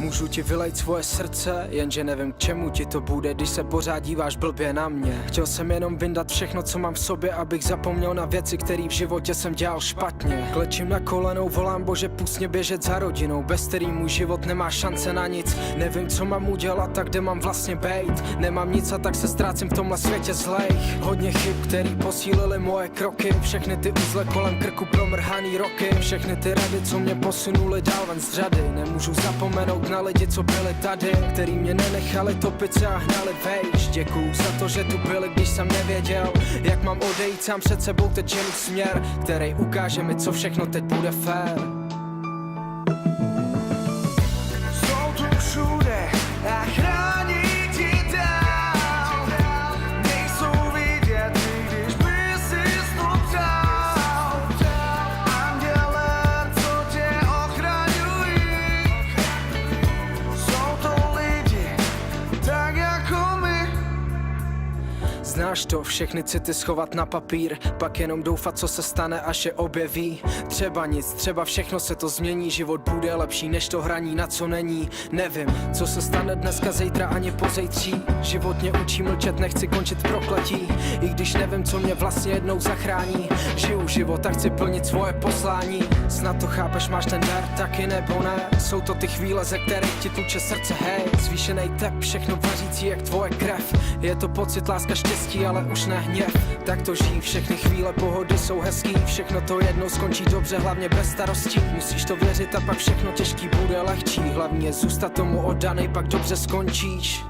Můžu ti vylejt svoje srdce, jenže nevím k čemu ti to bude, když se pořád díváš blbě na mě. Chtěl jsem jenom vyndat všechno, co mám v sobě, abych zapomněl na věci, které v životě jsem dělal špatně. Klečím na kolenou, volám Bože, pust mě běžet za rodinou, bez který můj život nemá šance na nic. Nevím, co mám udělat a kde mám vlastně bejt. Nemám nic a tak se ztrácím v tomhle světě zlejch. Hodně chyb, který posílily moje kroky, všechny ty uzle kolem krku promrhaný roky, všechny ty rady, co mě posunuly dál ven z řady. Nemůžu zapomenout na lidi, co byli tady, který mě nenechali topit se a hnali vejš. Děkuju za to, že tu byli, když jsem nevěděl, jak mám odejít sám před sebou, teď jen směr, který ukáže mi, co všechno teď bude fér. Jsou tu všude a chrání ti dál. Nejsou vidět, když by si stopřál. Anděle, co tě ochraňují. Jsou to lidi, tak jako my. Znáš to, všechny city schovat na papír, pak jenom doufat, co se stane, až je objeví. Třeba nic, třeba všechno se to změní, život bude lepší než to hraní, na co není. Nevím, co se stane dneska, zítra ani pozejtří. Život mě učí mlčet, nechci končit v prokletí, i když nevím, co mě vlastně jednou zachrání. Žiju život a chci plnit svoje poslání. Snad to chápeš, máš ten dar, taky nebo ne. Jsou to ty chvíle, ze kterých ti tuče srdce, hej. Zvýšenej tep, všechno vařící jak tvoje krev. Je to pocit, láska, štěstí, ale už ne hněv. Tak to žij, všechny chvíle pohody jsou hezký. Všechno to jednou skončí dobře, hlavně bez starostí. Musíš to věřit a pak všechno těžký bude lehčí. Hlavně zůstat tomu oddanej, pak dobře skončíš.